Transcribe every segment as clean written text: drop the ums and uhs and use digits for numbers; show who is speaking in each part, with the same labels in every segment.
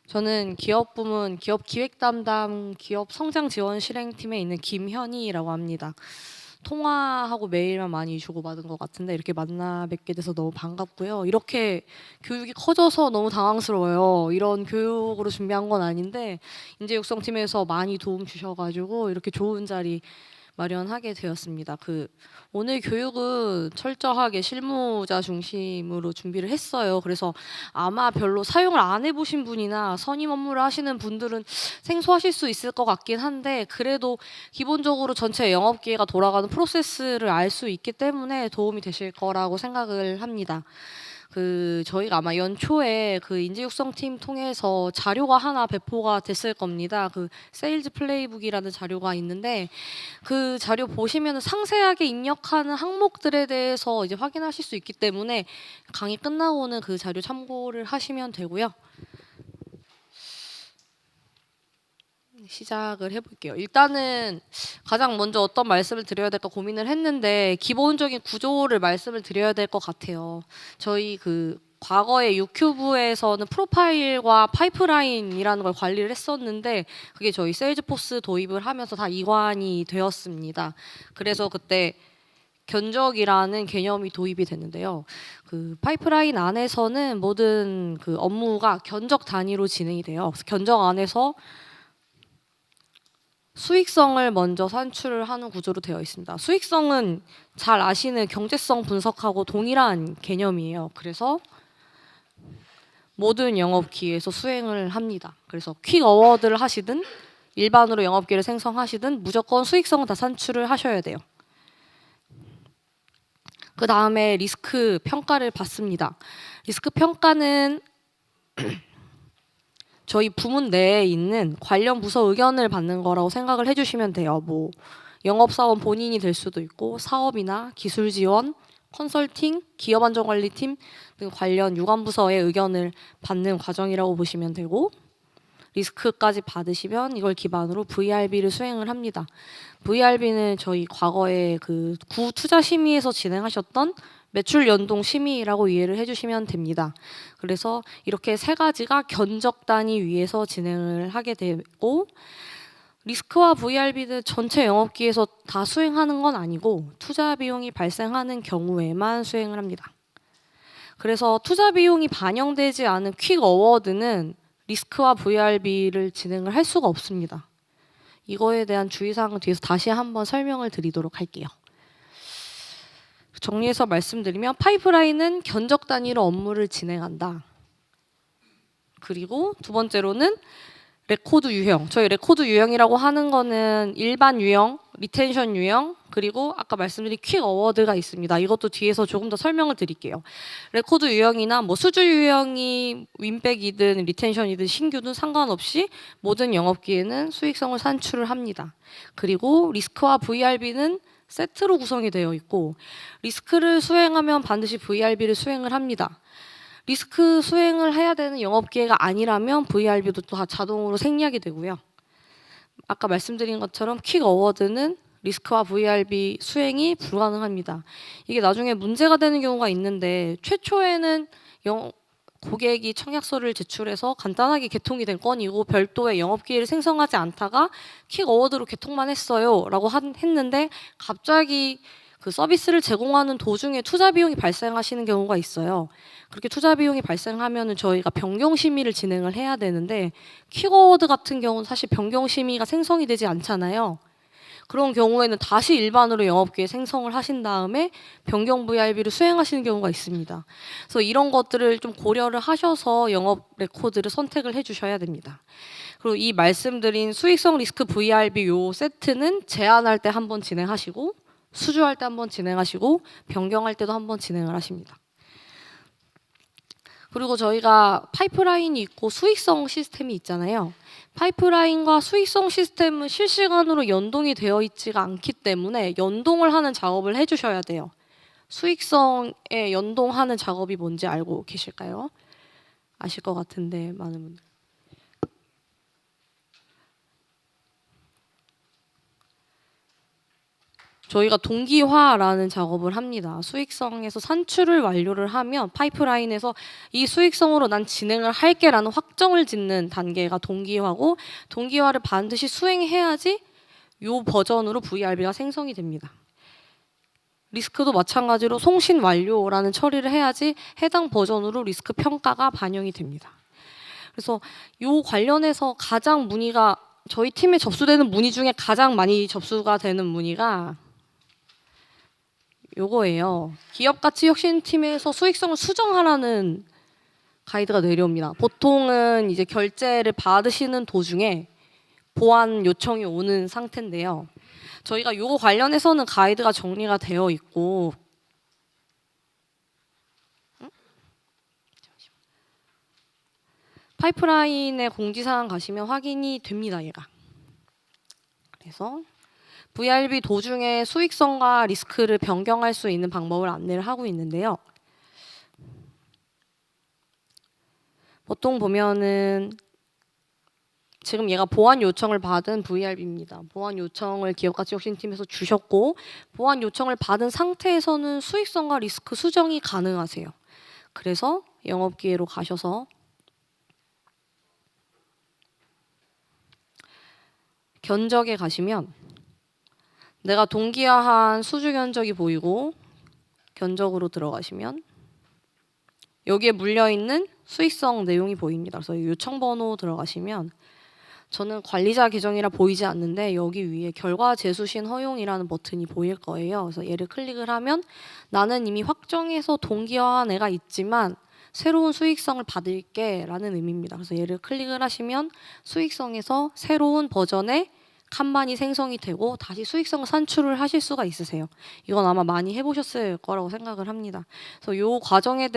Speaker 1: 저는 기업 부문 기업 기획 담당 기업 성장 지원 실행팀에 있는 김현희라고 합니다. 통화하고 메일만 많이 주고받은 것 같은데 이렇게 만나 뵙게 돼서 너무 반갑고요. 이렇게 교육이 커져서 너무 당황스러워요. 이런 교육으로 준비한 건 아닌데 인재 육성팀에서 많이 도움 주셔가지고 이렇게 좋은 자리 마련하게 되었습니다. 오늘 교육은 철저하게 실무자 중심으로 준비를 했어요. 그래서 아마 별로 사용을 안 해보신 분이나 선임 업무를 하시는 분들은 생소하실 수 있을 것 같긴 한데 그래도 기본적으로 전체 영업기회가 돌아가는 프로세스를 알 수 있기 때문에 도움이 되실 거라고 생각을 합니다. 저희가 아마 연초에 인재 육성팀 통해서 자료가 하나 배포가 됐을 겁니다. 세일즈 플레이북이라는 자료가 있는데 그 자료 보시면 상세하게 입력하는 항목들에 대해서 이제 확인하실 수 있기 때문에 강의 끝나고는 그 자료 참고를 하시면 되고요. 시작을 해볼게요. 일단은 가장 먼저 어떤 말씀을 드려야 될까 고민을 했는데 기본적인 구조를 말씀을 드려야 될 것 같아요. 저희 과거에 유큐브에서는 프로파일과 파이프라인이라는 걸 관리를 했었는데 그게 저희 세일즈포스 도입을 하면서 다 이관이 되었습니다. 그래서 그때 견적이라는 개념이 도입이 됐는데요. 파이프라인 안에서는 모든 업무가 견적 단위로 진행이 돼요. 그래서 견적 안에서 수익성을 먼저 산출을 하는 구조로 되어 있습니다. 수익성은 잘 아시는 경제성 분석하고 동일한 개념이에요. 그래서 모든 영업기회에서 수행을 합니다. 그래서 퀵 어워드를 하시든 일반으로 영업기회를 생성하시든 무조건 수익성은 다 산출을 하셔야 돼요. 그 다음에 리스크 평가를 받습니다. 리스크 평가는 저희 부문 내에 있는 관련 부서 의견을 받는 거라고 생각을 해주시면 돼요. 영업사원 본인이 될 수도 있고 사업이나 기술 지원, 컨설팅, 기업안전관리팀 등 관련 유관부서의 의견을 받는 과정이라고 보시면 되고 리스크까지 받으시면 이걸 기반으로 VRB를 수행을 합니다. VRB는 저희 과거에 구 투자 심의에서 진행하셨던 매출 연동 심의라고 이해를 해주시면 됩니다. 그래서 이렇게 세 가지가 견적 단위 위에서 진행을 하게 되고 리스크와 VRB는 전체 영업기에서 다 수행하는 건 아니고 투자 비용이 발생하는 경우에만 수행을 합니다. 그래서 투자 비용이 반영되지 않은 퀵 어워드는 리스크와 VRB를 진행을 할 수가 없습니다. 이거에 대한 주의사항은 뒤에서 다시 한번 설명을 드리도록 할게요. 정리해서 말씀드리면 파이프라인은 견적 단위로 업무를 진행한다. 그리고 두 번째로는 레코드 유형. 저희 레코드 유형이라고 하는 거는 일반 유형, 리텐션 유형, 그리고 아까 말씀드린 퀵 어워드가 있습니다. 이것도 뒤에서 조금 더 설명을 드릴게요. 레코드 유형이나 수주 유형이 윈백이든 리텐션이든 신규든 상관없이 모든 영업기에는 수익성을 산출을 합니다. 그리고 리스크와 VRB는 세트로 구성이 되어 있고 리스크를 수행하면 반드시 VRB를 수행을 합니다. 리스크 수행을 해야 되는 영업기회가 아니라면 VRB도 또 다 자동으로 생략이 되고요. 아까 말씀드린 것처럼 퀵 어워드는 리스크와 VRB 수행이 불가능합니다. 이게 나중에 문제가 되는 경우가 있는데 최초에는 고객이 청약서를 제출해서 간단하게 개통이 된 건이고 별도의 영업기회를 생성하지 않다가 퀵 어워드로 개통만 했어요 라고 했는데 갑자기 서비스를 제공하는 도중에 투자 비용이 발생하시는 경우가 있어요. 그렇게 투자 비용이 발생하면 저희가 변경 심의를 진행을 해야 되는데 퀵 어워드 같은 경우는 사실 변경 심의가 생성이 되지 않잖아요. 그런 경우에는 다시 일반으로 영업기회 생성을 하신 다음에 변경 VRB를 수행하시는 경우가 있습니다. 그래서 이런 것들을 좀 고려를 하셔서 영업 레코드를 선택을 해주셔야 됩니다. 그리고 이 말씀드린 수익성 리스크 VRB 요 세트는 제한할 때 한번 진행하시고 수주할 때 한번 진행하시고 변경할 때도 한번 진행을 하십니다. 그리고 저희가 파이프라인이 있고 수익성 시스템이 있잖아요. 파이프라인과 수익성 시스템은 실시간으로 연동이 되어 있지가 않기 때문에 연동을 하는 작업을 해주셔야 돼요. 수익성에 연동하는 작업이 뭔지 알고 계실까요? 아실 것 같은데 많은 분들. 저희가 동기화라는 작업을 합니다. 수익성에서 산출을 완료를 하면 파이프라인에서 이 수익성으로 난 진행을 할게라는 확정을 짓는 단계가 동기화고, 동기화를 반드시 수행해야지 요 버전으로 VRB가 생성이 됩니다. 리스크도 마찬가지로 송신 완료라는 처리를 해야지 해당 버전으로 리스크 평가가 반영이 됩니다. 그래서 요 관련해서 가장 문의가, 저희 팀에 접수되는 문의 중에 가장 많이 접수가 되는 문의가 요거예요. 기업가치혁신팀에서 수익성을 수정하라는 가이드가 내려옵니다. 보통은 이제 결제를 받으시는 도중에 보완 요청이 오는 상태인데요. 저희가 요거 관련해서는 가이드가 정리가 되어 있고, 파이프라인의 공지사항 가시면 확인이 됩니다, 얘가. 그래서 VRB 도중에 수익성과 리스크를 변경할 수 있는 방법을 안내를 하고 있는데요. 보통 보면은 지금 얘가 보완 요청을 받은 VRB입니다. 보완 요청을 기업가치혁신팀에서 주셨고, 보완 요청을 받은 상태에서는 수익성과 리스크 수정이 가능하세요. 그래서 영업기회로 가셔서 견적에 가시면 내가 동기화한 수주 견적이 보이고, 견적으로 들어가시면 여기에 물려있는 수익성 내용이 보입니다. 그래서 요청 번호 들어가시면, 저는 관리자 계정이라 보이지 않는데 여기 위에 결과 재수신 허용이라는 버튼이 보일 거예요. 그래서 얘를 클릭을 하면 나는 이미 확정해서 동기화한 애가 있지만 새로운 수익성을 받을게 라는 의미입니다. 그래서 얘를 클릭을 하시면 수익성에서 새로운 버전의 칸반이 생성이 되고 다시 수익성 산출을 하실 수가 있으세요. 이건 아마 많이 해보셨을 거라고 생각을 합니다. 그래서 이 과정에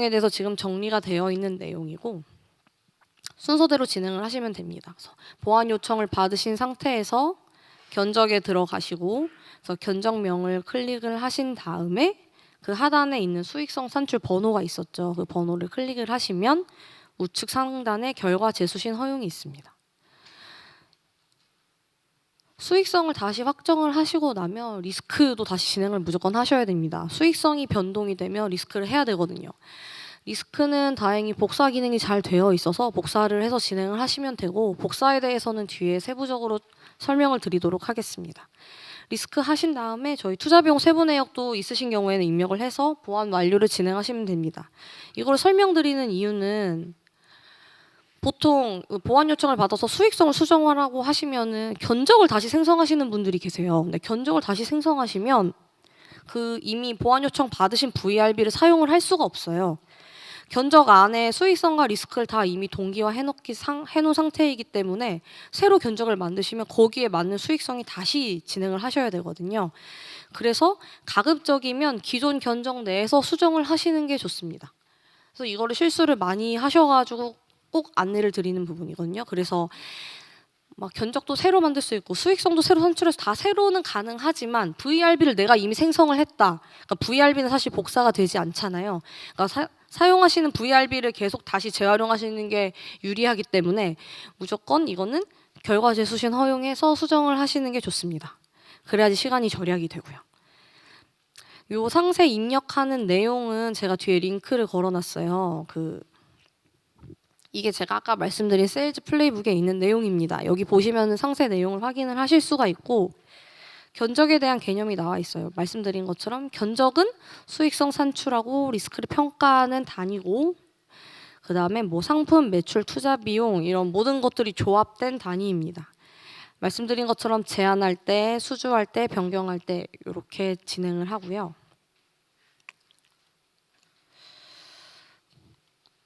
Speaker 1: 대해서 지금 정리가 되어 있는 내용이고, 순서대로 진행을 하시면 됩니다. 그래서 보완 요청을 받으신 상태에서 견적에 들어가시고, 그래서 견적명을 클릭을 하신 다음에 그 하단에 있는 수익성 산출 번호가 있었죠. 그 번호를 클릭을 하시면 우측 상단에 결과 재수신 허용이 있습니다. 수익성을 다시 확정을 하시고 나면 리스크도 다시 진행을 무조건 하셔야 됩니다. 수익성이 변동이 되면 리스크를 해야 되거든요. 리스크는 다행히 복사 기능이 잘 되어 있어서 복사를 해서 진행을 하시면 되고, 복사에 대해서는 뒤에 세부적으로 설명을 드리도록 하겠습니다. 리스크 하신 다음에 저희 투자비용 세부 내역도 있으신 경우에는 입력을 해서 보완 완료를 진행하시면 됩니다. 이걸 설명드리는 이유는 보통 보완 요청을 받아서 수익성을 수정하라고 하시면은 견적을 다시 생성하시는 분들이 계세요. 근데 견적을 다시 생성하시면 그 이미 보완 요청 받으신 VRB를 사용을 할 수가 없어요. 견적 안에 수익성과 리스크를 다 이미 동기화 해놓은 상태이기 때문에 새로 견적을 만드시면 거기에 맞는 수익성이 다시 진행을 하셔야 되거든요. 그래서 가급적이면 기존 견적 내에서 수정을 하시는 게 좋습니다. 그래서 이거를 실수를 많이 하셔가지고 꼭 안내를 드리는 부분이거든요. 그래서 막 견적도 새로 만들 수 있고 수익성도 새로 산출해서 다 새로는 가능하지만 VRB를 내가 이미 생성을 했다. 그러니까 VRB는 사실 복사가 되지 않잖아요. 그러니까 사용하시는 VRB를 계속 다시 재활용하시는 게 유리하기 때문에 무조건 이거는 결과 재수신 허용해서 수정을 하시는 게 좋습니다. 그래야지 시간이 절약이 되고요. 요 상세 입력하는 내용은 제가 뒤에 링크를 걸어놨어요. 이게 제가 아까 말씀드린 세일즈 플레이북에 있는 내용입니다. 여기 보시면 상세 내용을 확인을 하실 수가 있고, 견적에 대한 개념이 나와 있어요. 말씀드린 것처럼 견적은 수익성 산출하고 리스크를 평가하는 단위고, 그 다음에 뭐 상품, 매출, 투자 비용 이런 모든 것들이 조합된 단위입니다. 말씀드린 것처럼 제한할 때, 수주할 때, 변경할 때 이렇게 진행을 하고요.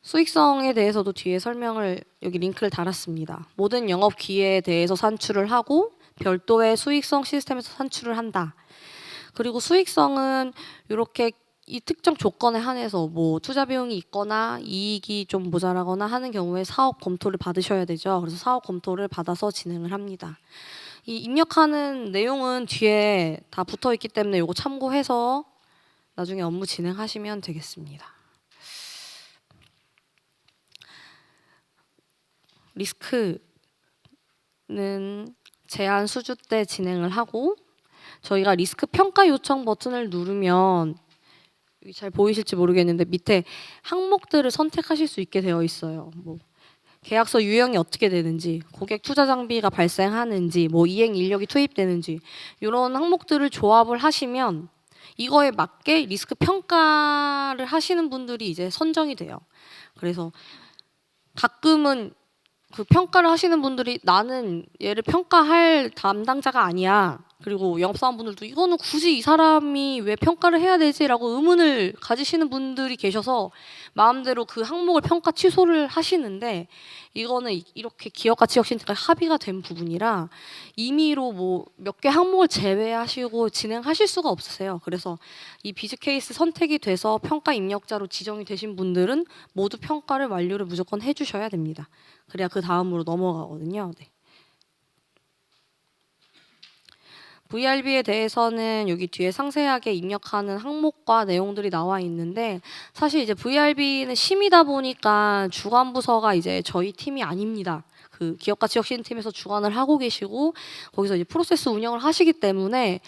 Speaker 1: 수익성에 대해서도 뒤에 설명을, 여기 링크를 달았습니다. 모든 영업 기회에 대해서 산출을 하고 별도의 수익성 시스템에서 산출을 한다. 그리고 수익성은 이렇게 이 특정 조건에 한해서 뭐 투자 비용이 있거나 이익이 좀 모자라거나 하는 경우에 사업 검토를 받으셔야 되죠. 그래서 사업 검토를 받아서 진행을 합니다. 이 입력하는 내용은 뒤에 다 붙어 있기 때문에 이거 참고해서 나중에 업무 진행하시면 되겠습니다. 리스크 제한 수주 때 진행을 하고 저희가 리스크 평가 요청 버튼을 누르면 여기 잘 보이실지 모르겠는데 밑에 항목들을 선택하실 수 있게 되어 있어요. 뭐 계약서 유형이 어떻게 되는지, 고객 투자 장비가 발생하는지, 뭐 이행 인력이 투입되는지 이런 항목들을 조합을 하시면 이거에 맞게 리스크 평가를 하시는 분들이 이제 선정이 돼요. 그래서 가끔은 그 평가를 하시는 분들이 나는 얘를 평가할 담당자가 아니야. 그리고 영업사원분들도 이거는 굳이 이 사람이 왜 평가를 해야 되지라고 의문을 가지시는 분들이 계셔서 마음대로 그 항목을 평가 취소를 하시는데 이거는 이렇게 기업가치혁신처가 합의가 된 부분이라 임의로 뭐 몇 개 항목을 제외하시고 진행하실 수가 없으세요. 그래서 이 비즈 케이스 선택이 돼서 평가 입력자로 지정이 되신 분들은 모두 평가를 완료를 무조건 해주셔야 됩니다. 그래야 그 다음으로 넘어가거든요. 네. VRB에 대해서는 여기 뒤에 상세하게 입력하는 항목과 내용들이 나와 있는데 사실 이제 VRB는 심의다 보니까 주관 부서가 이제 저희 팀이 아닙니다. 그 기업가치혁신팀에서 주관을 하고 계시고 거기서 이제 프로세스 운영을 하시기 때문에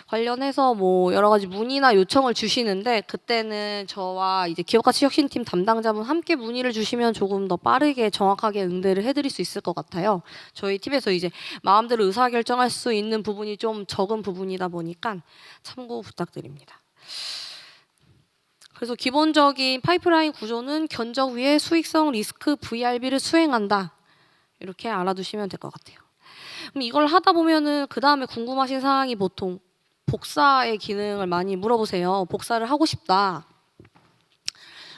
Speaker 1: 관련해서 뭐 여러 가지 문의나 요청을 주시는데 그때는 저와 이제 기업가치혁신팀 담당자분 함께 문의를 주시면 조금 더 빠르게 정확하게 응대를 해드릴 수 있을 것 같아요. 저희 팀에서 이제 마음대로 의사결정할 수 있는 부분이 좀 적은 부분이다 보니까 참고 부탁드립니다. 그래서 기본적인 파이프라인 구조는 견적 위에 수익성 리스크 VRB를 수행한다. 이렇게 알아두시면 될 것 같아요. 그럼 이걸 하다 보면은 그 다음에 궁금하신 사항이 보통 복사의 기능을 많이 물어보세요. 복사를 하고 싶다.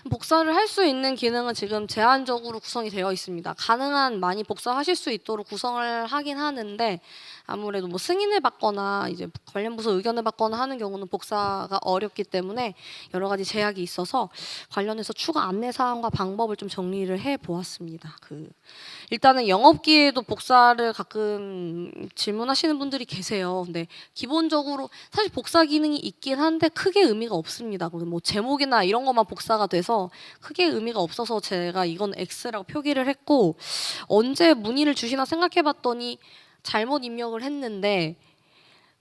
Speaker 1: 복사를 할 수 있는 기능은 지금 제한적으로 구성이 되어 있습니다. 가능한 많이 복사하실 수 있도록 구성을 하긴 하는데 아무래도 뭐 승인을 받거나 이제 관련 부서 의견을 받거나 하는 경우는 복사가 어렵기 때문에 여러 가지 제약이 있어서 관련해서 추가 안내 사항과 방법을 좀 정리를 해 보았습니다. 일단은 영업기에도 복사를 가끔 질문하시는 분들이 계세요. 근데 기본적으로 사실 복사 기능이 있긴 한데 크게 의미가 없습니다. 뭐 제목이나 이런 것만 복사가 돼서 크게 의미가 없어서 제가 이건 X라고 표기를 했고 언제 문의를 주시나 생각해봤더니 잘못 입력을 했는데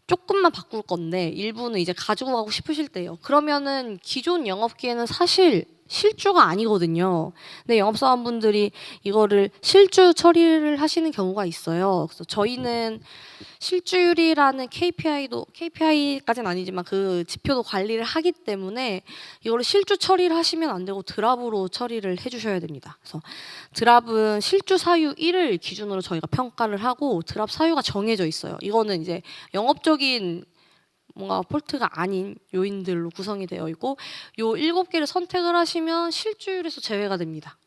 Speaker 1: 조금만 바꿀 건데 일부는 이제 가지고 가고 싶으실 때요. 그러면은 기존 영업기에는 사실 실주가 아니거든요. 근데 영업사원분들이 이거를 실주 처리를 하시는 경우가 있어요. 그래서 저희는 실주율이라는 KPI까지는 아니지만 그 지표도 관리를 하기 때문에 이거를 실주 처리를 하시면 안 되고 드랍으로 처리를 해주셔야 됩니다. 그래서 드랍은 실주 사유 1을 기준으로 저희가 평가를 하고 드랍 사유가 정해져 있어요. 이거는 이제 영업적인 뭔가 폴트가 아닌 요인들로 구성이 되어 있고 요 7개를 선택을 하시면 실주율에서 제외가 됩니다.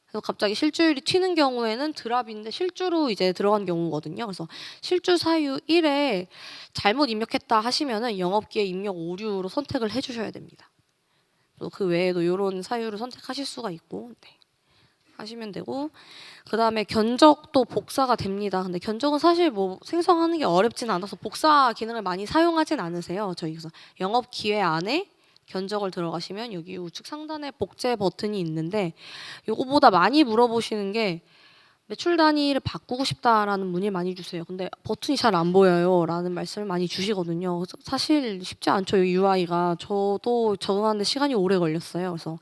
Speaker 1: 그래서 갑자기 실주율이 튀는 경우에는 드랍인데 실주로 이제 들어간 경우거든요. 그래서 실주 사유 1에 잘못 입력했다 하시면은 영업기에 입력 오류로 선택을 해주셔야 됩니다. 또 그 외에도 이런 사유를 선택하실 수가 있고 네. 하시면 되고 그 다음에 견적도 복사가 됩니다. 근데 견적은 사실 뭐 생성하는 게 어렵진 않아서 복사 기능을 많이 사용하진 않으세요. 저희 그래서 영업 기회 안에 견적을 들어가시면 여기 우측 상단에 복제 버튼이 있는데 요거보다 많이 물어보시는 게 매출 단위를 바꾸고 싶다라는 문의를 많이 주세요. 근데 버튼이 잘 안 보여요 라는 말씀을 많이 주시거든요. 사실 쉽지 않죠. 이 UI가 저도 적응하는데 시간이 오래 걸렸어요. 그래서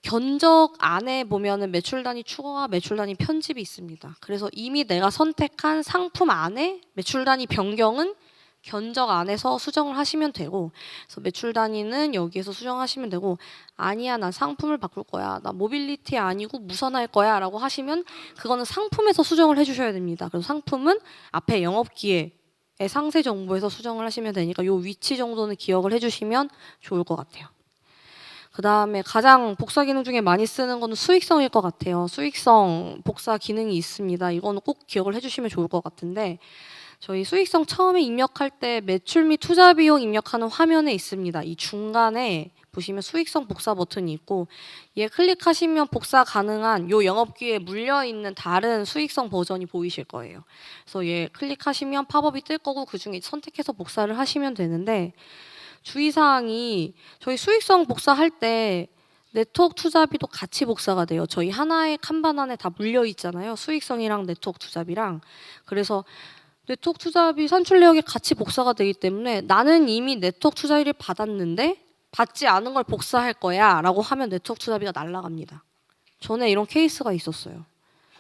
Speaker 1: 견적 안에 보면은 매출 단위 추가와 매출 단위 편집이 있습니다. 그래서 이미 내가 선택한 상품 안에 매출 단위 변경은 견적 안에서 수정을 하시면 되고 그래서 매출 단위는 여기에서 수정하시면 되고 아니야 난 상품을 바꿀 거야 나 모빌리티 아니고 무선할 거야 라고 하시면 그거는 상품에서 수정을 해주셔야 됩니다. 그래서 상품은 앞에 영업기회의 상세 정보에서 수정을 하시면 되니까 요 위치 정도는 기억을 해주시면 좋을 것 같아요. 그 다음에 가장 복사 기능 중에 많이 쓰는 거는 수익성일 것 같아요. 수익성 복사 기능이 있습니다. 이거는 꼭 기억을 해주시면 좋을 것 같은데 저희 수익성 처음에 입력할 때 매출 및 투자 비용 입력하는 화면에 있습니다. 이 중간에 보시면 수익성 복사 버튼이 있고 얘 클릭하시면 복사 가능한 요 영업기에 물려있는 다른 수익성 버전이 보이실 거예요. 그래서 얘 클릭하시면 팝업이 뜰 거고 그중에 선택해서 복사를 하시면 되는데 주의사항이 저희 수익성 복사할 때 네트워크 투자비도 같이 복사가 돼요. 저희 하나의 칸반 안에 다 물려 있잖아요. 수익성이랑 네트워크 투자비랑. 그래서 네트워크 투자비 산출 내역이 같이 복사가 되기 때문에 나는 이미 네트워크 투자비를 받았는데 받지 않은 걸 복사할 거야 라고 하면 네트워크 투자비가 날아갑니다. 전에 이런 케이스가 있었어요.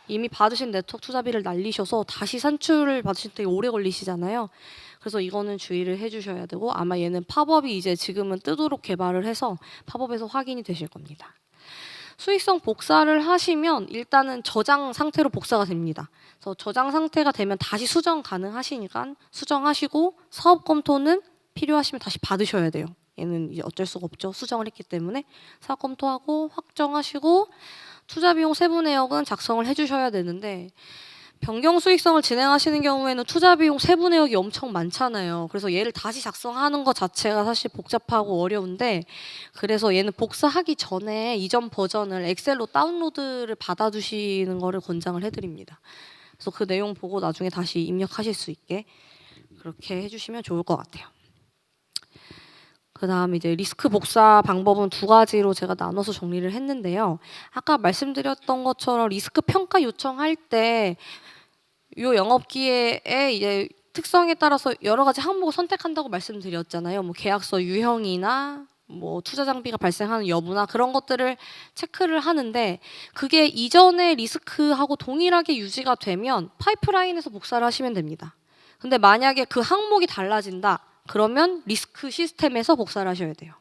Speaker 1: 이미 받으신 네트워크 투자비를 날리셔서 다시 산출을 받으실 때 오래 걸리시잖아요. 그래서 이거는 주의를 해주셔야 되고 아마 얘는 팝업이 이제 지금은 뜨도록 개발을 해서 팝업에서 확인이 되실 겁니다. 수익성 복사를 하시면 일단은 저장 상태로 복사가 됩니다. 그래서 저장 상태가 되면 다시 수정 가능하시니까 수정하시고 사업 검토는 필요하시면 다시 받으셔야 돼요. 얘는 이제 어쩔 수가 없죠. 수정을 했기 때문에 사업 검토하고 확정하시고 투자 비용 세부 내역은 작성을 해주셔야 되는데 변경 수익성을 진행하시는 경우에는 투자 비용 세부 내역이 엄청 많잖아요. 그래서 얘를 다시 작성하는 것 자체가 사실 복잡하고 어려운데 그래서 얘는 복사하기 전에 이전 버전을 엑셀로 다운로드를 받아두시는 거를 권장을 해드립니다. 그래서 그 내용 보고 나중에 다시 입력하실 수 있게 그렇게 해주시면 좋을 것 같아요. 그 다음 이제 리스크 복사 방법은 두 가지로 제가 나눠서 정리를 했는데요. 아까 말씀드렸던 것처럼 리스크 평가 요청할 때 이 영업기회의 이제 특성에 따라서 여러 가지 항목을 선택한다고 말씀드렸잖아요. 뭐 계약서 유형이나 뭐 투자 장비가 발생하는 여부나 그런 것들을 체크를 하는데 그게 이전의 리스크하고 동일하게 유지가 되면 파이프라인에서 복사를 하시면 됩니다. 근데 만약에 그 항목이 달라진다. 그러면 리스크 시스템에서 복사를 하셔야 돼요.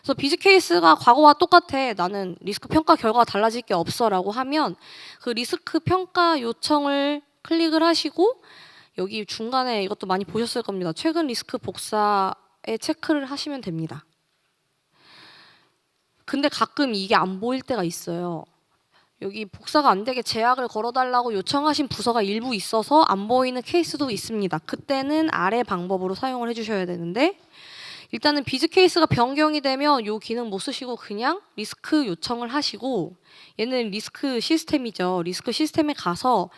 Speaker 1: 그래서 비즈 케이스가 과거와 똑같아. 나는 리스크 평가 결과가 달라질 게 없어 라고 하면 그 리스크 평가 요청을 클릭을 하시고 여기 중간에 이것도 많이 보셨을 겁니다. 최근 리스크 복사에 체크를 하시면 됩니다. 근데 가끔 이게 안 보일 때가 있어요. 여기 복사가 안 되게 제약을 걸어달라고 요청하신 부서가 일부 있어서 안 보이는 케이스도 있습니다. 그때는 아래 방법으로 사용을 해주셔야 되는데 일단은 비즈 케이스가 변경이 되면 이 기능 못 쓰시고 그냥 리스크 요청을 하시고 얘는 리스크 시스템이죠. 리스크 시스템에 가서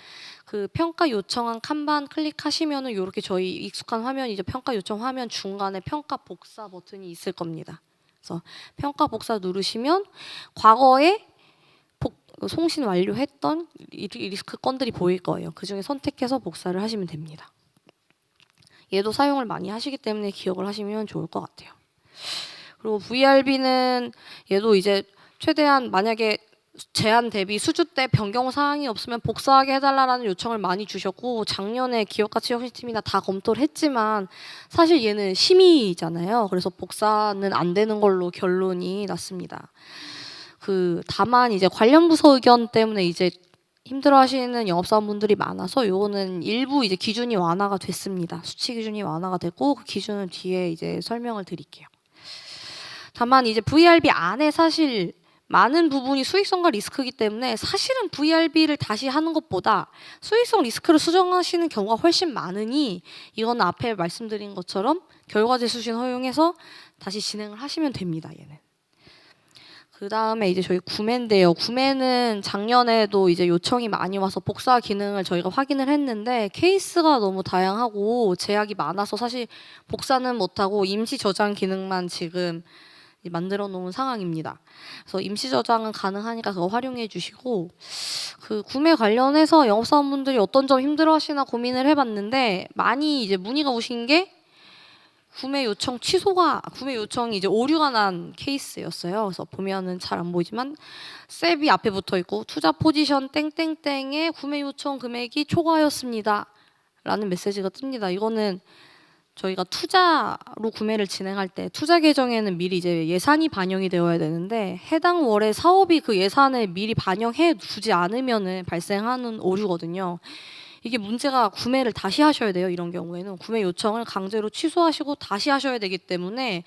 Speaker 1: 그 평가 요청한 칸반 클릭하시면은 이렇게 저희 익숙한 화면이죠. 평가 요청 화면 중간에 평가 복사 버튼이 있을 겁니다. 그래서 평가 복사 누르시면 과거에 송신 완료했던 리스크 건들이 보일 거예요. 그 중에 선택해서 복사를 하시면 됩니다. 얘도 사용을 많이 하시기 때문에 기억을 하시면 좋을 것 같아요. 그리고 VRB는 얘도 이제 최대한 만약에 제한 대비 수주 때 변경 사항이 없으면 복사하게 해달라는 요청을 많이 주셨고 작년에 기업가치혁신팀이나 다 검토를 했지만 사실 얘는 심의잖아요. 그래서 복사는 안 되는 걸로 결론이 났습니다. 다만 이제 관련 부서 의견 때문에 이제 힘들어하시는 영업사원분들이 많아서 요거는 일부 이제 기준이 완화가 됐습니다. 수치 기준이 완화가 됐고 그 기준은 뒤에 이제 설명을 드릴게요. 다만 이제 VRB 안에 사실 많은 부분이 수익성과 리스크이기 때문에 사실은 VRB를 다시 하는 것보다 수익성 리스크를 수정하시는 경우가 훨씬 많으니 이건 앞에 말씀드린 것처럼 결과재 수신 허용해서 다시 진행을 하시면 됩니다. 얘는. 그 다음에 이제 저희 구매인데요. 구매는 작년에도 이제 요청이 많이 와서 복사 기능을 저희가 확인을 했는데 케이스가 너무 다양하고 제약이 많아서 사실 복사는 못하고 임시 저장 기능만 지금 만들어 놓은 상황입니다. 그래서 임시 저장은 가능하니까 그거 활용해 주시고 그 구매 관련해서 영업사원분들이 어떤 점 힘들어하시나 고민을 해봤는데 많이 이제 문의가 오신 게 구매 요청이 이제 오류가 난 케이스였어요. 그래서 보면은 잘 안 보이지만 셉이 앞에 붙어 있고 투자 포지션 땡땡땡의 구매 요청 금액이 초과하였습니다. 라는 메시지가 뜹니다. 이거는 저희가 투자로 구매를 진행할 때 투자 계정에는 미리 이제 예산이 반영이 되어야 되는데 해당 월에 사업이 그 예산을 미리 반영해 두지 않으면은 발생하는 오류거든요. 이게 문제가 구매를 다시 하셔야 돼요. 이런 경우에는 구매 요청을 강제로 취소하시고 다시 하셔야 되기 때문에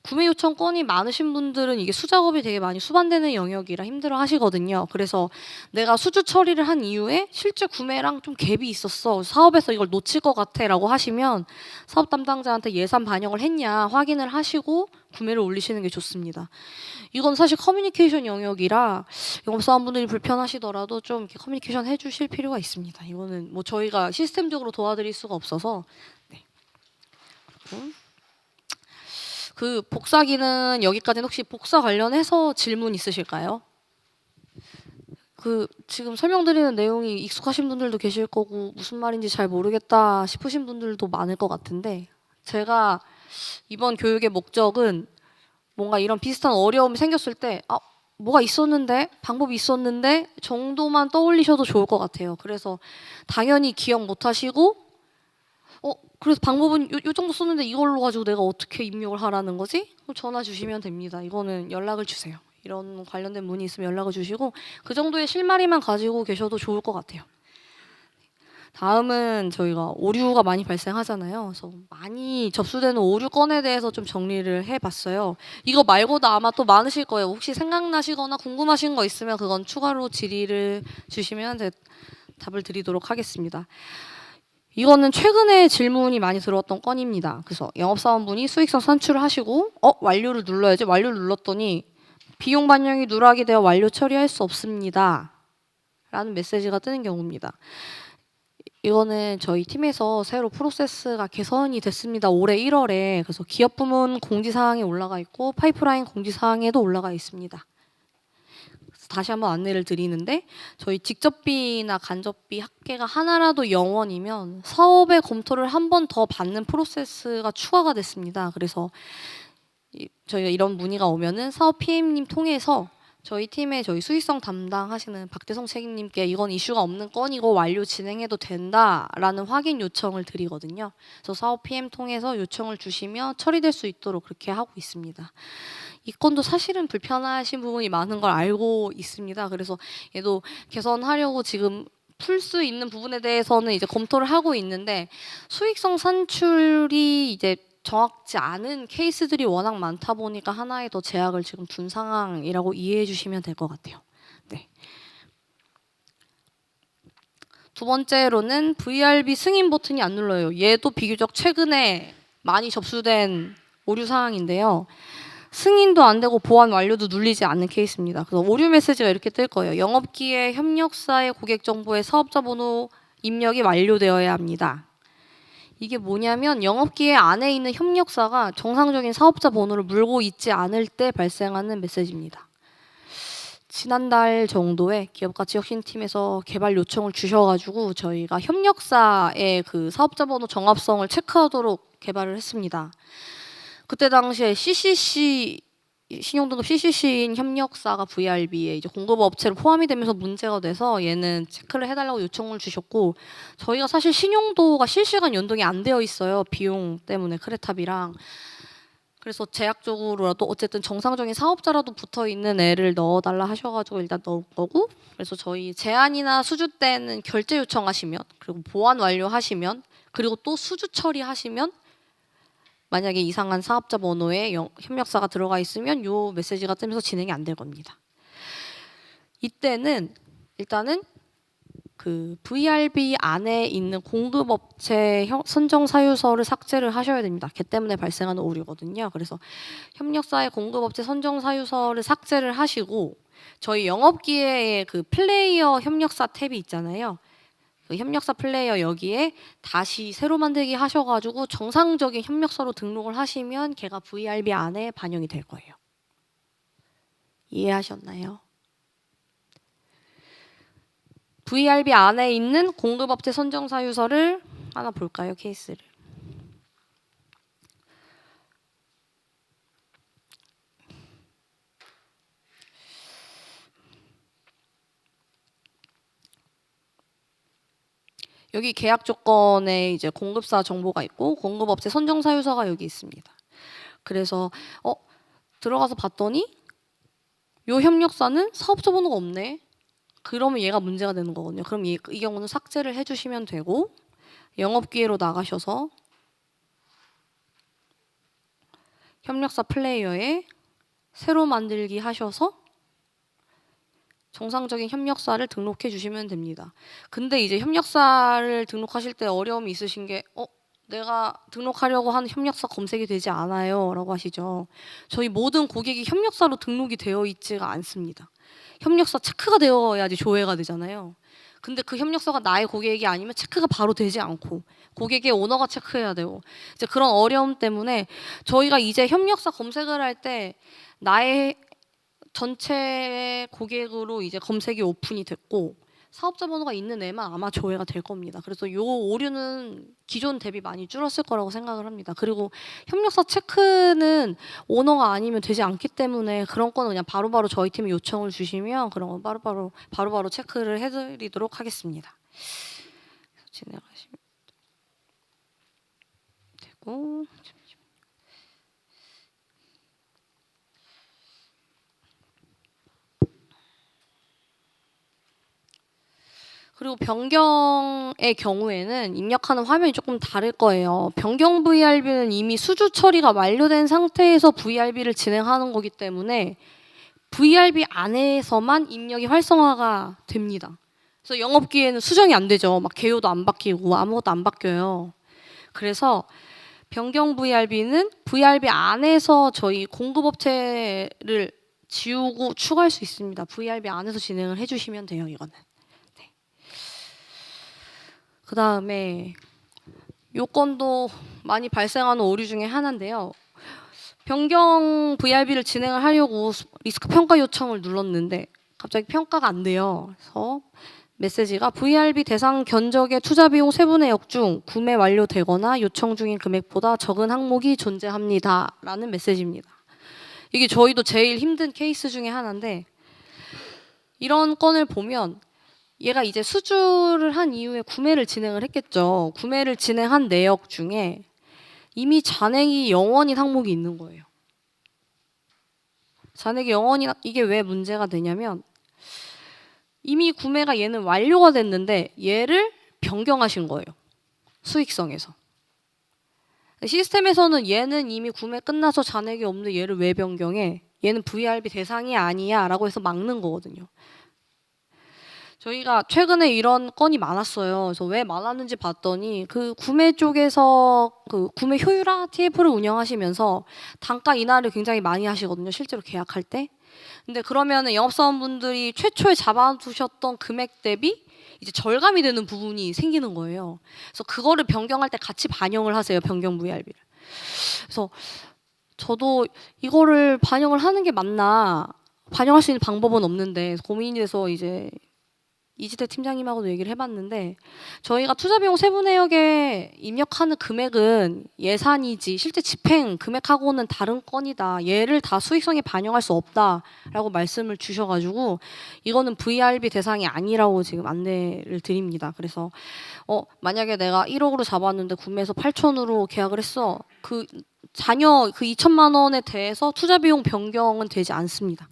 Speaker 1: 구매 요청 건이 많으신 분들은 이게 수작업이 되게 많이 수반되는 영역이라 힘들어 하시거든요. 그래서 내가 수주 처리를 한 이후에 실제 구매랑 좀 갭이 있었어. 사업에서 이걸 놓칠 것 같아 라고 하시면 사업 담당자한테 예산 반영을 했냐 확인을 하시고 구매를 올리시는 게 좋습니다. 이건 사실 커뮤니케이션 영역이라 영업사원분들이 불편하시더라도 좀 이렇게 커뮤니케이션 해주실 필요가 있습니다. 이거는 뭐 저희가 시스템적으로 도와드릴 수가 없어서. 네. 그 복사기는 여기까지는 혹시 복사 관련해서 질문 있으실까요? 그 지금 설명드리는 내용이 익숙하신 분들도 계실 거고 무슨 말인지 잘 모르겠다 싶으신 분들도 많을 것 같은데 제가 이번 교육의 목적은 뭔가 이런 비슷한 어려움이 생겼을 때 뭐가 있었는데 방법이 있었는데 정도만 떠올리셔도 좋을 것 같아요. 그래서 당연히 기억 못 하시고 그래서 방법은 요 정도 썼는데 이걸로 가지고 내가 어떻게 입력을 하라는 거지? 그럼 전화 주시면 됩니다. 이거는 연락을 주세요. 이런 관련된 문의 있으면 연락을 주시고 그 정도의 실마리만 가지고 계셔도 좋을 것 같아요. 다음은 저희가 오류가 많이 발생하잖아요. 그래서 많이 접수되는 오류 건에 대해서 좀 정리를 해봤어요. 이거 말고도 아마 또 많으실 거예요. 혹시 생각나시거나 궁금하신 거 있으면 그건 추가로 질의를 주시면 제가 답을 드리도록 하겠습니다. 이거는 최근에 질문이 많이 들어왔던 건입니다. 그래서 영업사원분이 수익성 산출을 하시고 완료를 눌러야지. 완료를 눌렀더니 비용 반영이 누락이 되어 완료 처리할 수 없습니다. 라는 메시지가 뜨는 경우입니다. 이거는 저희 팀에서 새로 프로세스가 개선이 됐습니다. 올해 1월에. 그래서 기업 부문 공지사항에 올라가 있고 파이프라인 공지사항에도 올라가 있습니다. 다시 한번 안내를 드리는데 저희 직접비나 간접비 합계가 하나라도 0원이면 사업의 검토를 한 번 더 받는 프로세스가 추가가 됐습니다. 그래서 저희가 이런 문의가 오면은 사업 PM님 통해서 저희 팀의 저희 수익성 담당하시는 박대성 책임님께 이건 이슈가 없는 건이고 완료 진행해도 된다라는 확인 요청을 드리거든요. 그래서 사업 PM 통해서 요청을 주시면 처리될 수 있도록 그렇게 하고 있습니다. 이 건도 사실은 불편하신 부분이 많은 걸 알고 있습니다. 그래서 얘도 개선하려고 지금 풀 수 있는 부분에 대해서는 이제 검토를 하고 있는데 수익성 산출이 이제 정확지 않은 케이스들이 워낙 많다 보니까 하나의 더 제약을 지금 둔 상황이라고 이해해 주시면 될 것 같아요. 네. 두 번째로는 VRB 승인 버튼이 안 눌러요. 얘도 비교적 최근에 많이 접수된 오류 사항인데요. 승인도 안 되고 보안 완료도 눌리지 않는 케이스입니다. 그래서 오류 메시지가 이렇게 뜰 거예요. 영업기획 협력사의 고객 정보에 사업자 번호 입력이 완료되어야 합니다. 이게 뭐냐면 영업기획 안에 있는 협력사가 정상적인 사업자 번호를 물고 있지 않을 때 발생하는 메시지입니다. 지난달 정도에 기업가치혁신팀에서 개발 요청을 주셔가지고 저희가 협력사의 그 사업자 번호 정합성을 체크하도록 개발을 했습니다. 그때 당시에 CCC 신용등급 CCC인 협력사가 VRB에 이제 공급업체로 포함이 되면서 문제가 돼서 얘는 체크를 해달라고 요청을 주셨고 저희가 사실 신용도가 실시간 연동이 안 되어 있어요. 비용 때문에 크레탑이랑. 그래서 제약적으로라도 어쨌든 정상적인 사업자라도 붙어 있는 애를 넣어달라 하셔가지고 일단 넣을 거고 그래서 저희 제안이나 수주 때는 결제 요청하시면 그리고 보안 완료하시면 그리고 또 수주 처리하시면 만약에 이상한 사업자 번호에 협력사가 들어가 있으면 요 메시지가 뜨면서 진행이 안 될 겁니다. 이때는 일단은 그 VRB 안에 있는 공급업체 선정 사유서를 삭제를 하셔야 됩니다. 걔 때문에 발생하는 오류거든요. 그래서 협력사의 공급업체 선정 사유서를 삭제를 하시고 저희 영업기회의 그 플레이어 협력사 탭이 있잖아요. 그 협력사 플레이어 여기에 다시 새로 만들기 하셔가지고 정상적인 협력사로 등록을 하시면 걔가 VRB 안에 반영이 될 거예요. 이해하셨나요? VRB 안에 있는 공급업체 선정사유서를 하나 볼까요? 케이스를. 여기 계약 조건에 이제 공급사 정보가 있고 공급업체 선정사유서가 여기 있습니다. 그래서 들어가서 봤더니 요 협력사는 사업자 번호가 없네. 그러면 얘가 문제가 되는 거거든요. 그럼 이 경우는 삭제를 해주시면 되고 영업기회로 나가셔서 협력사 플레이어에 새로 만들기 하셔서 정상적인 협력사를 등록해 주시면 됩니다. 근데 이제 협력사를 등록하실 때 어려움이 있으신 게 내가 등록하려고 하는 협력사 검색이 되지 않아요 라고 하시죠. 저희 모든 고객이 협력사로 등록이 되어 있지가 않습니다. 협력사 체크가 되어야지 조회가 되잖아요. 근데 그 협력서가 나의 고객이 아니면 체크가 바로 되지 않고 고객의 오너가 체크해야 되고 이제 그런 어려움 때문에 저희가 이제 협력사 검색을 할 때 나의 전체 고객으로 이제 검색이 오픈이 됐고 사업자 번호가 있는 애만 아마 조회가 될 겁니다. 그래서 요 오류는 기존 대비 많이 줄었을 거라고 생각을 합니다. 그리고 협력사 체크는 오너가 아니면 되지 않기 때문에 그런 거는 그냥 바로바로 저희 팀에 요청을 주시면 그런 건 바로바로 체크를 해드리도록 하겠습니다. 진행하시면 되고. 그리고 변경의 경우에는 입력하는 화면이 조금 다를 거예요. 변경 VRB는 이미 수주 처리가 완료된 상태에서 VRB를 진행하는 거기 때문에 VRB 안에서만 입력이 활성화가 됩니다. 그래서 영업기에는 수정이 안 되죠. 막 개요도 안 바뀌고 아무것도 안 바뀌어요. 그래서 변경 VRB는 VRB 안에서 저희 공급업체를 지우고 추가할 수 있습니다. VRB 안에서 진행을 해주시면 돼요. 이거는. 그 다음에 요건도 많이 발생하는 오류 중에 하나인데요. 변경 VRB를 진행을 하려고 리스크 평가 요청을 눌렀는데 갑자기 평가가 안 돼요. 그래서 메시지가 VRB 대상 견적의 투자 비용 세부 내역 중 구매 완료되거나 요청 중인 금액보다 적은 항목이 존재합니다. 라는 메시지입니다. 이게 저희도 제일 힘든 케이스 중에 하나인데 이런 건을 보면 얘가 이제 수주를 한 이후에 구매를 진행을 했겠죠. 구매를 진행한 내역 중에 이미 잔액이 0원인 항목이 있는 거예요. 잔액이 0원이 이게 왜 문제가 되냐면 이미 구매가 얘는 완료가 됐는데 얘를 변경하신 거예요. 수익성에서. 시스템에서는 얘는 이미 구매 끝나서 잔액이 없는데 얘를 왜 변경해? 얘는 VRB 대상이 아니야 라고 해서 막는 거거든요. 저희가 최근에 이런 건이 많았어요. 그래서 왜 많았는지 봤더니 그 구매 쪽에서 그 구매 효율화 TF를 운영하시면서 단가 인하를 굉장히 많이 하시거든요. 실제로 계약할 때. 근데 그러면은 영업사원분들이 최초에 잡아두셨던 금액 대비 이제 절감이 되는 부분이 생기는 거예요. 그래서 그거를 변경할 때 같이 반영을 하세요. 변경 VRB를. 그래서 저도 이거를 반영을 하는 게 맞나 반영할 수 있는 방법은 없는데 고민이 돼서 이제 이지태 팀장님하고도 얘기를 해봤는데 저희가 투자비용 세부 내역에 입력하는 금액은 예산이지 실제 집행 금액하고는 다른 건이다. 얘를 다 수익성에 반영할 수 없다라고 말씀을 주셔가지고 이거는 VRB 대상이 아니라고 지금 안내를 드립니다. 그래서 만약에 내가 1억으로 잡았는데 구매해서 8천으로 계약을 했어. 그 자녀 그 2천만 원에 대해서 투자비용 변경은 되지 않습니다.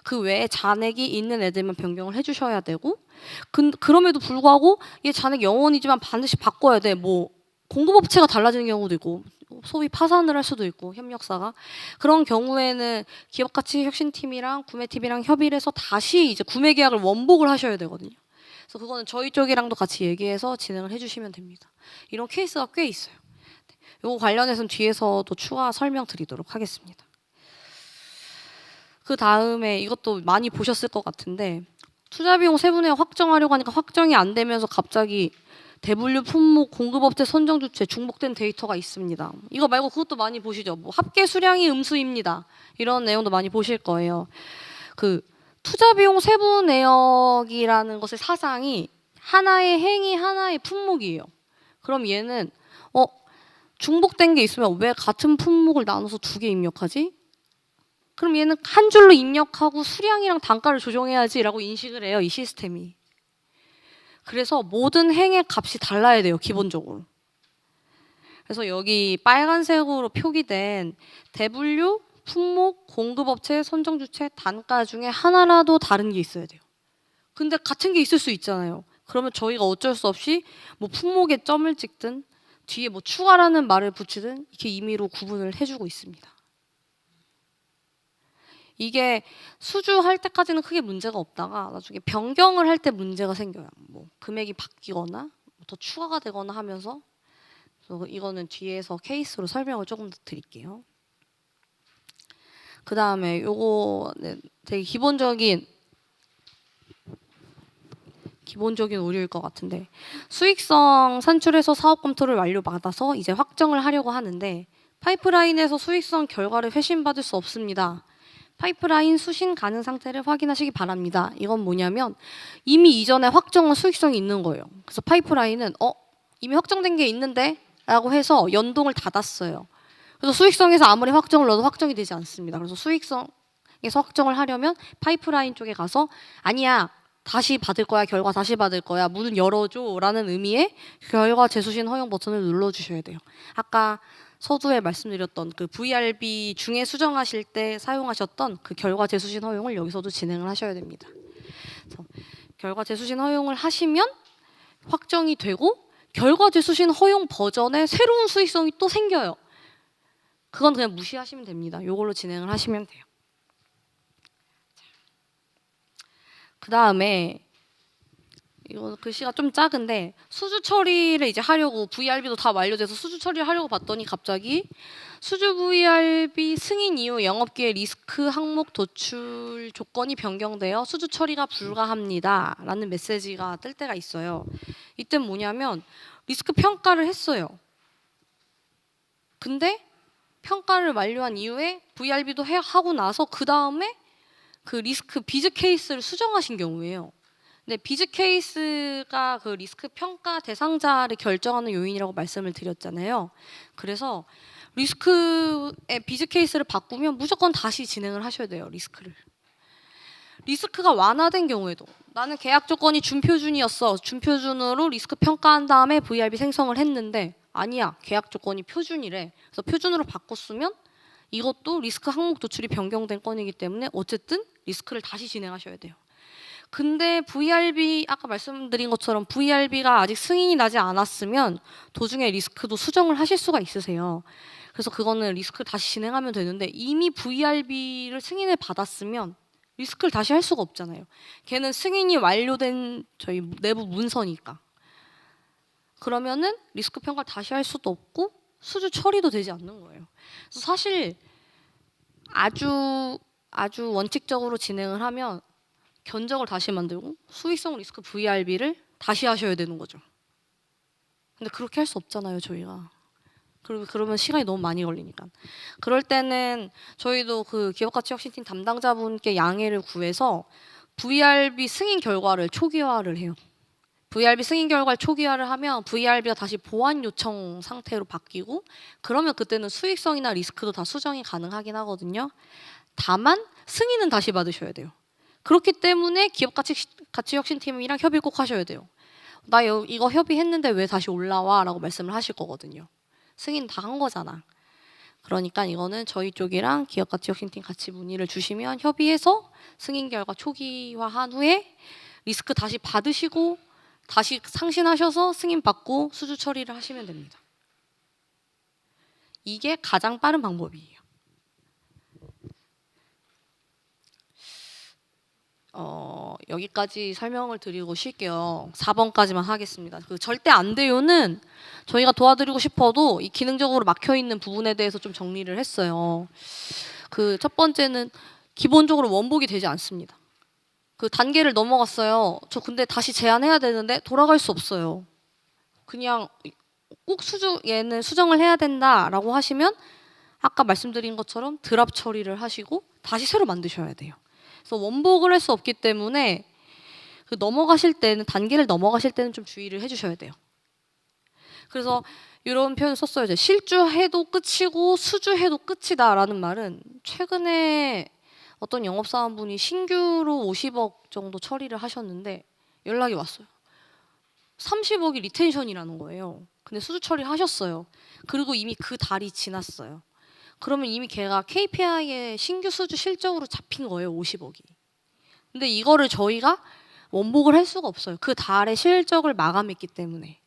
Speaker 1: 그 외에 잔액이 있는 애들만 변경을 해주셔야 되고 그럼에도 불구하고 얘 잔액 0원이지만 반드시 바꿔야 돼. 뭐 공급업체가 달라지는 경우도 있고 소위 파산을 할 수도 있고 협력사가 그런 경우에는 기업가치혁신팀이랑 구매팀이랑 협의를 해서 다시 이제 구매 계약을 원복을 하셔야 되거든요. 그래서 그거는 저희 쪽이랑도 같이 얘기해서 진행을 해주시면 됩니다. 이런 케이스가 꽤 있어요. 요거 관련해서는 뒤에서도 추가 설명 드리도록 하겠습니다. 그 다음에 이것도 많이 보셨을 것 같은데 투자비용 세분의 확정하려고 하니까 확정이 안 되면서 갑자기 대분류 품목 공급업체 선정 주체 중복된 데이터가 있습니다. 이거 말고 그것도 많이 보시죠. 뭐 합계 수량이 음수입니다. 이런 내용도 많이 보실 거예요. 그 투자비용 세부 내역이라는 것의 사상이 하나의 행위 하나의 품목이에요. 그럼 얘는 중복된 게 있으면 왜 같은 품목을 나눠서 두 개 입력하지? 그럼 얘는 한 줄로 입력하고 수량이랑 단가를 조정해야지라고 인식을 해요. 이 시스템이. 그래서 모든 행의 값이 달라야 돼요. 기본적으로. 그래서 여기 빨간색으로 표기된 대분류, 품목, 공급업체, 선정주체, 단가 중에 하나라도 다른 게 있어야 돼요. 근데 같은 게 있을 수 있잖아요. 그러면 저희가 어쩔 수 없이 뭐 품목에 점을 찍든 뒤에 뭐 추가라는 말을 붙이든 이렇게 임의로 구분을 해주고 있습니다. 이게 수주할 때까지는 크게 문제가 없다가 나중에 변경을 할 때 문제가 생겨요. 뭐 금액이 바뀌거나 더 추가가 되거나 하면서 그래서 이거는 뒤에서 케이스로 설명을 조금 더 드릴게요. 그 다음에 요거 되게 기본적인 기본적인 오류일 것 같은데 수익성 산출해서 사업 검토를 완료받아서 이제 확정을 하려고 하는데 파이프라인에서 수익성 결과를 회신받을 수 없습니다. 파이프라인 수신 가능 상태를 확인하시기 바랍니다. 이건 뭐냐면 이미 이전에 확정한 수익성이 있는 거예요. 그래서 파이프라인은 이미 확정된 게 있는데 라고 해서 연동을 닫았어요. 그래서 수익성에서 아무리 확정을 넣어도 확정이 되지 않습니다. 그래서 수익성에서 확정을 하려면 파이프라인 쪽에 가서 아니야 다시 받을 거야, 결과 다시 받을 거야, 문을 열어줘 라는 의미의 결과 재수신 허용 버튼을 눌러주셔야 돼요. 아까 서두에 말씀드렸던 그 VRB 중에 수정하실 때 사용하셨던 그 결과 재수신 허용을 여기서도 진행을 하셔야 됩니다. 그래서 결과 재수신 허용을 하시면 확정이 되고 결과 재수신 허용 버전에 새로운 수익성이 또 생겨요. 그건 그냥 무시하시면 됩니다. 이걸로 진행을 하시면 돼요. 그 다음에 이거 글씨가 좀 작은데 수주 처리를 이제 하려고 VRB도 다 완료돼서 수주 처리를 하려고 봤더니 갑자기 수주 VRB 승인 이후 영업기획 리스크 항목 도출 조건이 변경되어 수주 처리가 불가합니다 라는 메시지가 뜰 때가 있어요. 이때 뭐냐면 리스크 평가를 했어요. 근데 평가를 완료한 이후에 VRB도 하고 나서 그 다음에 그 리스크 비즈 케이스를 수정하신 경우에요. 근데 비즈 케이스가 그 리스크 평가 대상자를 결정하는 요인이라고 말씀을 드렸잖아요. 그래서 리스크의 비즈 케이스를 바꾸면 무조건 다시 진행을 하셔야 돼요. 리스크가 완화된 경우에도 나는 계약 조건이 준표준이었어. 준표준으로 리스크 평가한 다음에 VRB 생성을 했는데 아니야. 계약 조건이 표준이래. 그래서 표준으로 바꿨으면 이것도 리스크 항목 도출이 변경된 건이기 때문에 어쨌든 리스크를 다시 진행하셔야 돼요. 근데 VRB 아까 말씀드린 것처럼 VRB가 아직 승인이 나지 않았으면 도중에 리스크도 수정을 하실 수가 있으세요. 그래서 그거는 리스크를 다시 진행하면 되는데 이미 VRB를 승인을 받았으면 리스크를 다시 할 수가 없잖아요. 걔는 승인이 완료된 저희 내부 문서니까. 그러면은 리스크 평가를 다시 할 수도 없고 수주 처리도 되지 않는 거예요. 그래서 사실 아주 원칙적으로 진행을 하면 견적을 다시 만들고 수익성 리스크 VRB를 다시 하셔야 되는 거죠. 근데 그렇게 할 수 없잖아요, 저희가. 그러면 시간이 너무 많이 걸리니까. 그럴 때는 저희도 그 기업가치혁신팀 담당자분께 양해를 구해서 VRB 승인 결과를 초기화를 해요. VRB 승인 결과를 초기화를 하면 VRB가 다시 보완 요청 상태로 바뀌고 그러면 그때는 수익성이나 리스크도 다 수정이 가능하긴 하거든요. 다만 승인은 다시 받으셔야 돼요. 그렇기 때문에 기업가치혁신팀이랑 협의 꼭 하셔야 돼요. 나 이거 협의했는데 왜 다시 올라와? 라고 말씀을 하실 거거든요. 승인 다 한 거잖아. 그러니까 이거는 저희 쪽이랑 기업가치혁신팀 같이 문의를 주시면 협의해서 승인 결과 초기화한 후에 리스크 다시 받으시고 다시 상신하셔서 승인 받고 수주 처리를 하시면 됩니다. 이게 가장 빠른 방법이에요. 여기까지 설명을 드리고 쉴게요. 4번까지만 하겠습니다. 그 절대 안 돼요는 저희가 도와드리고 싶어도 이 기능적으로 막혀 있는 부분에 대해서 좀 정리를 했어요. 그 첫 번째는 기본적으로 원복이 되지 않습니다. 그 단계를 넘어갔어요. 저 근데 다시 제안해야 되는데 돌아갈 수 없어요. 그냥 꼭 얘는 수정을 해야 된다라고 하시면 아까 말씀드린 것처럼 드랍 처리를 하시고 다시 새로 만드셔야 돼요. 그래서 원복을 할 수 없기 때문에 그 단계를 넘어가실 때는 좀 주의를 해주셔야 돼요. 그래서 이런 표현을 썼어요. 이제 실주해도 끝이고 수주해도 끝이다라는 말은 최근에 어떤 영업사원분이 신규로 50억 정도 처리를 하셨는데 연락이 왔어요. 30억이 리텐션이라는 거예요. 근데 수주 처리하셨어요. 그리고 이미 그 달이 지났어요. 그러면 이미 걔가 KPI에 신규 수주 실적으로 잡힌 거예요. 50억이. 근데 이거를 저희가 원복을 할 수가 없어요. 그 달의 실적을 마감했기 때문에.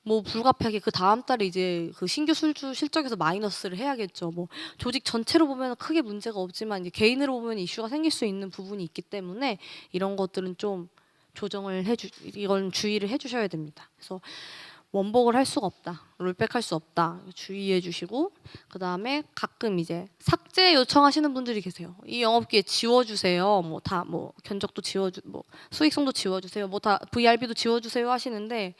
Speaker 1: 뭐 불가피하게 그 다음 달에 이제 그 신규 수주 실적에서 마이너스를 해야겠죠. 뭐 조직 전체로 보면 크게 문제가 없지만 이제 개인으로 보면 이슈가 생길 수 있는 부분이 있기 때문에 이런 것들은 좀 이건 주의를 해주셔야 됩니다. 그래서 원복을 할 수가 없다. 롤백할 수 없다. 주의해 주시고 그다음에 가끔 이제 삭제 요청하시는 분들이 계세요. 이 영업기에 지워주세요. 뭐 다 뭐 견적도 뭐 수익성도 지워주세요. 뭐 다 VRB도 지워주세요 하시는데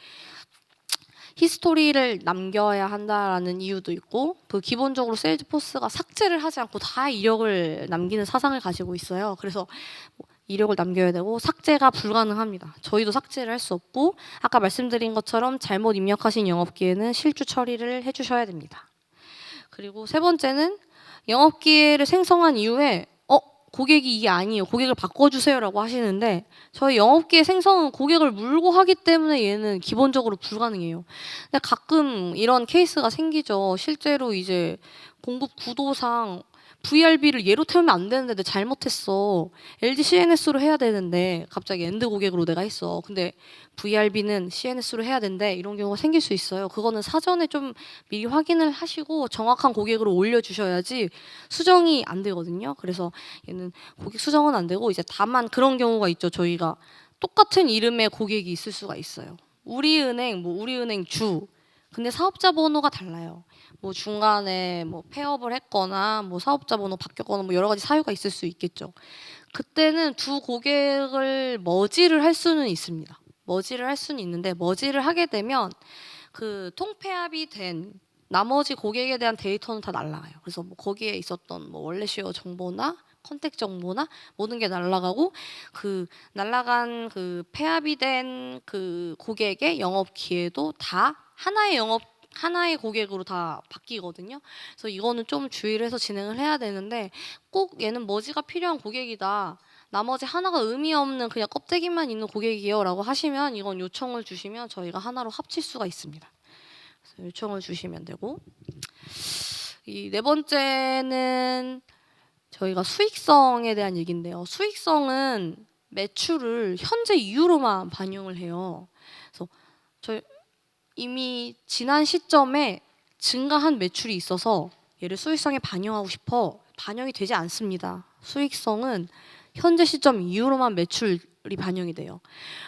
Speaker 1: 히스토리를 남겨야 한다라는 이유도 있고 그 기본적으로 세일즈포스가 삭제를 하지 않고 다 이력을 남기는 사상을 가지고 있어요. 그래서 이력을 남겨야 되고 삭제가 불가능합니다. 저희도 삭제를 할 수 없고 아까 말씀드린 것처럼 잘못 입력하신 영업기에는 실주 처리를 해주셔야 됩니다. 그리고 세 번째는 영업기회를 생성한 이후에 고객이 이게 아니에요. 고객을 바꿔주세요라고 하시는데 저희 영업기회 생성은 고객을 물고 하기 때문에 얘는 기본적으로 불가능해요. 근데 가끔 이런 케이스가 생기죠. 실제로 이제 공급 구도상 VRB를 얘로 태우면 안 되는데 내가 잘못했어. LG CNS로 해야 되는데 갑자기 엔드 고객으로 내가 했어. 근데 VRB는 CNS로 해야 된대. 이런 경우가 생길 수 있어요. 그거는 사전에 좀 미리 확인을 하시고 정확한 고객으로 올려주셔야지 수정이 안 되거든요. 그래서 얘는 고객 수정은 안 되고 이제 다만 그런 경우가 있죠. 저희가 똑같은 이름의 고객이 있을 수가 있어요. 우리은행, 우리은행 주. 근데 사업자 번호가 달라요. 뭐 중간에 뭐 폐업을 했거나 뭐 사업자 번호 바뀌었거나 뭐 여러 가지 사유가 있을 수 있겠죠. 그때는 두 고객을 머지를 할 수는 있습니다. 머지를 할 수는 있는데 머지를 하게 되면 그 통폐합이 된 나머지 고객에 대한 데이터는 다 날라가요. 그래서 뭐 거기에 있었던 뭐 원래 쉐어 정보나 컨택 정보나 모든 게 날라가고 그 날라간 그 폐합이 된 그 고객의 영업 기회도 다 하나의 고객으로 다 바뀌거든요. 그래서 이거는 좀 주의를 해서 진행을 해야 되는데 꼭 얘는 머지가 필요한 고객이다. 나머지 하나가 의미 없는 그냥 껍데기만 있는 고객이에요 라고 하시면 이건 요청을 주시면 저희가 하나로 합칠 수가 있습니다. 그래서 요청을 주시면 되고 이 네 번째는 저희가 수익성에 대한 얘기인데요. 수익성은 매출을 현재 이후로만 반영을 해요. 그래서 저희 이미 지난 시점에 증가한 매출이 있어서 얘를 수익성에 반영하고 싶어 반영이 되지 않습니다. 수익성은 현재 시점 이후로만 매출이 반영이 돼요.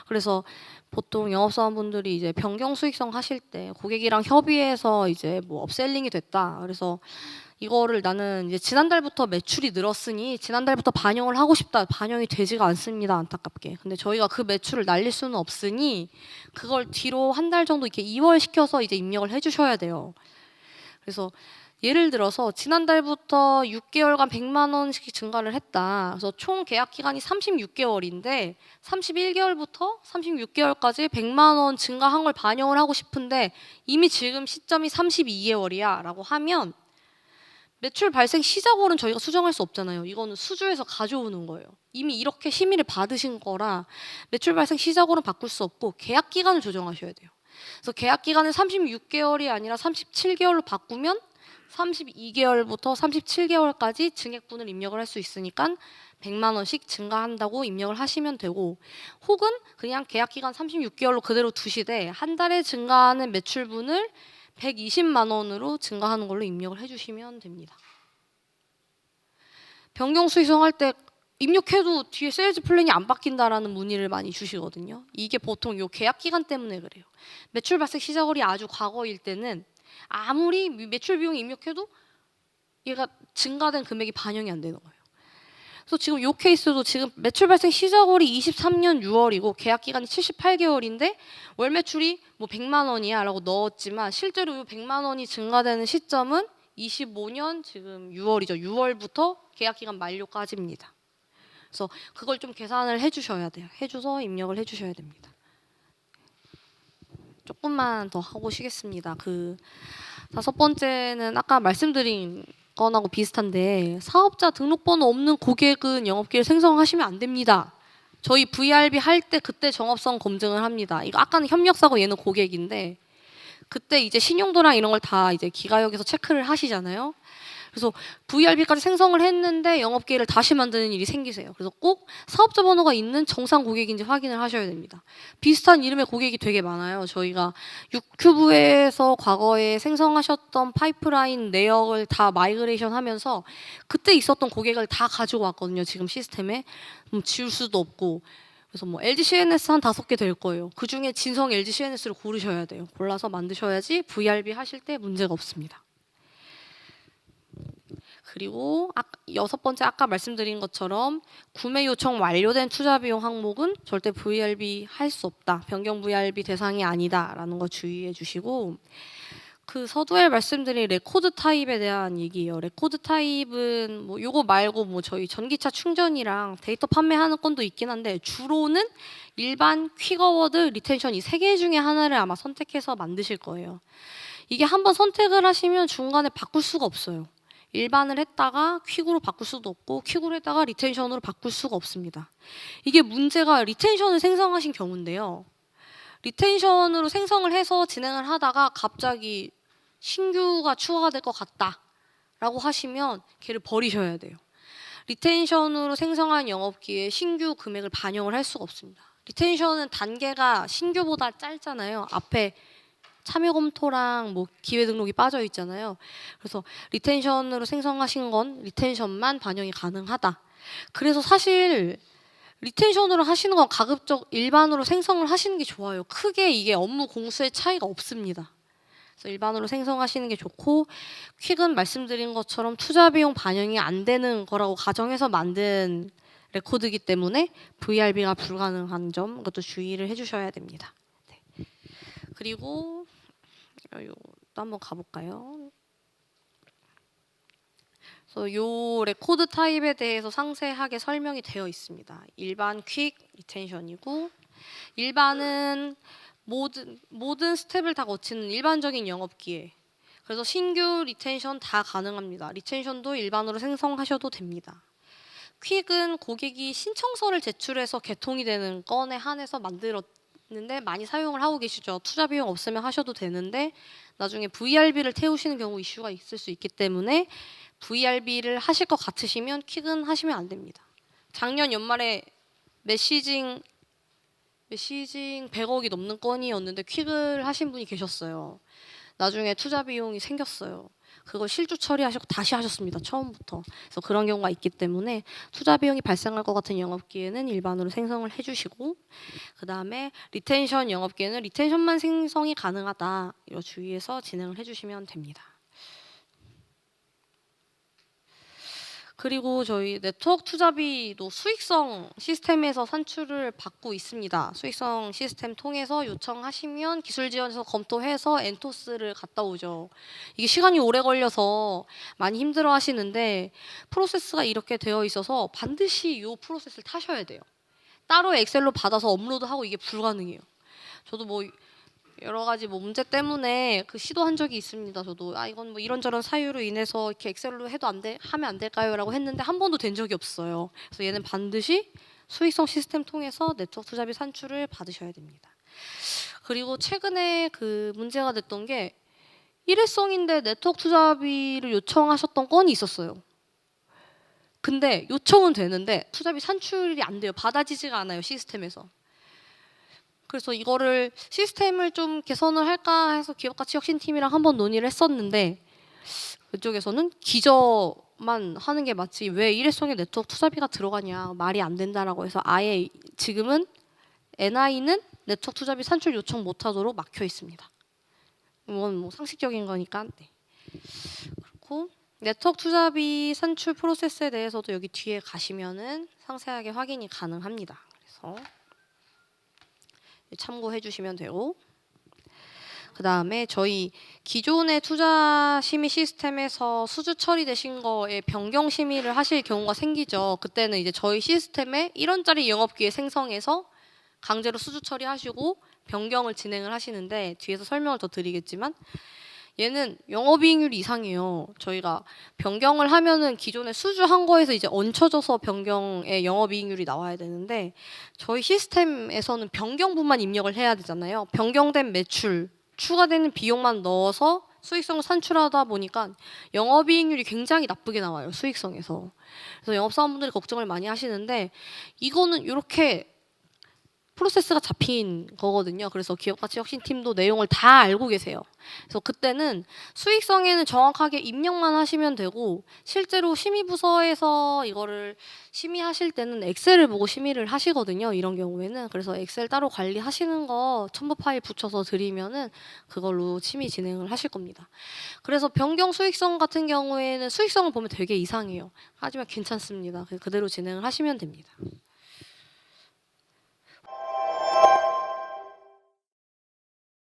Speaker 1: 그래서 보통 영업사원분들이 이제 변경 수익성 하실 때 고객이랑 협의해서 이제 뭐 업셀링이 됐다. 그래서 이거를 나는 이제 지난달부터 매출이 늘었으니 지난달부터 반영을 하고 싶다. 반영이 되지가 않습니다. 안타깝게. 근데 저희가 그 매출을 날릴 수는 없으니 그걸 뒤로 한 달 정도 이렇게 이월시켜서 이제 입력을 해주셔야 돼요. 그래서 예를 들어서 지난달부터 6개월간 100만 원씩 증가를 했다. 그래서 총 계약 기간이 36개월인데 31개월부터 36개월까지 100만 원 증가한 걸 반영을 하고 싶은데 이미 지금 시점이 32개월이야 라고 하면 매출 발생 시작월은 저희가 수정할 수 없잖아요. 이거는 수주에서 가져오는 거예요. 이미 이렇게 심의를 받으신 거라 매출 발생 시작월은 바꿀 수 없고 계약 기간을 조정하셔야 돼요. 그래서 계약 기간을 36개월이 아니라 37개월로 바꾸면 32개월부터 37개월까지 증액분을 입력을 할 수 있으니까 100만 원씩 증가한다고 입력을 하시면 되고 혹은 그냥 계약 기간 36개월로 그대로 두시되 한 달에 증가하는 매출분을 120만 원으로 증가하는 걸로 입력을 해주시면 됩니다. 변경 수익성할 때 입력해도 뒤에 세일즈 플랜이 안 바뀐다라는 문의를 많이 주시거든요. 이게 보통 요 계약 기간 때문에 그래요. 매출 발생 시작월이 아주 과거일 때는 아무리 매출 비용이 입력해도 얘가 증가된 금액이 반영이 안 되는 거예요. 그래서 지금 이 케이스도 지금 매출 발생 시작월이 23년 6월이고 계약 기간이 78개월인데 월 매출이 뭐 100만 원이야 라고 넣었지만 실제로 이 100만 원이 증가되는 시점은 25년 지금 6월이죠. 6월부터 계약 기간 만료까지입니다. 그래서 그걸 좀 계산을 해주셔야 돼요. 해줘서 입력을 해주셔야 됩니다. 조금만 더 하고 쉬겠습니다. 그 다섯 번째는 아까 말씀드린 건하고 비슷한데 사업자 등록번호 없는 고객은 영업기회를 생성하시면 안 됩니다. 저희 VRB 할 때 그때 정업성 검증을 합니다. 이거 아까는 협력사고 얘는 고객인데 그때 이제 신용도랑 이런 걸 다 이제 기가역에서 체크를 하시잖아요. 그래서 VRB까지 생성을 했는데 영업기회를 다시 만드는 일이 생기세요. 그래서 꼭 사업자 번호가 있는 정상 고객인지 확인을 하셔야 됩니다. 비슷한 이름의 고객이 되게 많아요. 저희가 6큐브에서 과거에 생성하셨던 파이프라인 내역을 다 마이그레이션 하면서 그때 있었던 고객을 다 가지고 왔거든요. 지금 시스템에. 지울 수도 없고 그래서 뭐 LG CNS 한 5개 될 거예요. 그중에 진성 LG CNS를 고르셔야 돼요. 골라서 만드셔야지 VRB 하실 때 문제가 없습니다. 그리고 6번째 아까 말씀드린 것처럼 구매 요청 완료된 투자 비용 항목은 절대 VRB 할 수 없다. 변경 VRB 대상이 아니다라는 거 주의해 주시고, 그 서두에 말씀드린 레코드 타입에 대한 얘기예요. 레코드 타입은 뭐 요거 말고 뭐 저희 전기차 충전이랑 데이터 판매하는 건도 있긴 한데, 주로는 일반 퀵어워드 리텐션 이 3개 중에 하나를 아마 선택해서 만드실 거예요. 이게 한번 선택을 하시면 중간에 바꿀 수가 없어요. 일반을 했다가 퀵으로 바꿀 수도 없고 퀵으로 했다가 리텐션으로 바꿀 수가 없습니다. 이게 문제가 리텐션을 생성하신 경우인데요. 리텐션으로 생성을 해서 진행을 하다가 갑자기 신규가 추가가 될 것 같다 라고 하시면 걔를 버리셔야 돼요. 리텐션으로 생성한 영업기에 신규 금액을 반영을 할 수가 없습니다. 리텐션은 단계가 신규보다 짧잖아요. 앞에 참여 검토랑 뭐 기회 등록이 빠져 있잖아요. 그래서 리텐션으로 생성하신 건 리텐션만 반영이 가능하다. 그래서 사실 리텐션으로 하시는 건 가급적 일반으로 생성을 하시는 게 좋아요. 크게 이게 업무 공수의 차이가 없습니다. 그래서 일반으로 생성하시는 게 좋고, 퀵은 말씀드린 것처럼 투자 비용 반영이 안 되는 거라고 가정해서 만든 레코드이기 때문에 VRB가 불가능한 점, 그것도 주의를 해주셔야 됩니다. 네. 그리고 또 한번 가볼까요? 그래서 요 레코드 타입에 대해서 상세하게 설명이 되어 있습니다. 일반 퀵 리텐션이고, 일반은 모든 스텝을 다 거치는 일반적인 영업기에, 그래서 신규 리텐션 다 가능합니다. 리텐션도 일반으로 생성하셔도 됩니다. 퀵은 고객이 신청서를 제출해서 개통이 되는 건에 한해서 만들었는데 많이 사용을 하고 계시죠. 투자 비용 없으면 하셔도 되는데 나중에 VRB를 태우시는 경우 이슈가 있을 수 있기 때문에 VRB를 하실 것 같으시면 퀵은 하시면 안 됩니다. 작년 연말에 메시징 100억이 넘는 건이었는데 퀵을 하신 분이 계셨어요. 나중에 투자 비용이 생겼어요. 그걸 실주 처리하시고 다시 하셨습니다. 처음부터. 그래서 그런 경우가 있기 때문에 투자 비용이 발생할 것 같은 영업기에는 일반으로 생성을 해주시고, 그 다음에 리텐션 영업기에는 리텐션만 생성이 가능하다. 이거 주의해서 진행을 해주시면 됩니다. 그리고 저희 네트워크 투자비도 수익성 시스템에서 산출을 받고 있습니다. 수익성 시스템 통해서 요청하시면 기술 지원에서 검토해서 엔토스를 갔다 오죠. 이게 시간이 오래 걸려서 많이 힘들어 하시는데, 프로세스가 이렇게 되어 있어서 반드시 이 프로세스를 타셔야 돼요. 따로 엑셀로 받아서 업로드하고 이게 불가능해요. 저도 뭐 여러 가지 뭐 문제 때문에 그 시도한 적이 있습니다. 저도 이건 뭐 이런저런 사유로 인해서 이렇게 엑셀로 해도 하면 안 될까요?라고 했는데 한 번도 된 적이 없어요. 그래서 얘는 반드시 수익성 시스템 통해서 네트워크 투자비 산출을 받으셔야 됩니다. 그리고 최근에 그 문제가 됐던 게 일회성인데 네트워크 투자비를 요청하셨던 건이 있었어요. 근데 요청은 되는데 투자비 산출이 안 돼요. 받아지지가 않아요, 시스템에서. 그래서 이거를 시스템을 좀 개선을 할까 해서 기업가치혁신팀이랑 한번 논의를 했었는데, 그쪽에서는 기저만 하는 게 맞지 왜 일회성에 네트워크 투자비가 들어가냐, 말이 안 된다라고 해서 아예 지금은 NI는 네트워크 투자비 산출 요청 못하도록 막혀 있습니다. 이건 뭐 상식적인 거니까. 네. 그렇고 네트워크 투자비 산출 프로세스에 대해서도 여기 뒤에 가시면은 상세하게 확인이 가능합니다. 그래서 참고해 주시면 되고, 그 다음에 저희 기존의 투자 심의 시스템에서 수주 처리되신 거에 변경 심의를 하실 경우가 생기죠. 그때는 이제 저희 시스템에 1원짜리 영업기에 생성해서 강제로 수주 처리하시고 변경을 진행을 하시는데, 뒤에서 설명을 더 드리겠지만 얘는 영업이익률이 이상해요. 저희가 변경을 하면은 기존에 수주한 거에서 이제 얹혀져서 변경의 영업이익률이 나와야 되는데, 저희 시스템에서는 변경분만 입력을 해야 되잖아요. 변경된 매출, 추가되는 비용만 넣어서 수익성을 산출하다 보니까 영업이익률이 굉장히 나쁘게 나와요, 수익성에서. 그래서 영업사원분들이 걱정을 많이 하시는데, 이거는 이렇게 프로세스가 잡힌 거거든요. 그래서 기업가치혁신팀도 내용을 다 알고 계세요. 그래서 그때는 수익성에는 정확하게 입력만 하시면 되고 실제로 심의부서에서 이거를 심의하실 때는 엑셀을 보고 심의를 하시거든요. 이런 경우에는. 그래서 엑셀 따로 관리하시는 거 첨부 파일 붙여서 드리면은 그걸로 심의 진행을 하실 겁니다. 그래서 변경 수익성 같은 경우에는 수익성을 보면 되게 이상해요. 하지만 괜찮습니다. 그대로 진행을 하시면 됩니다.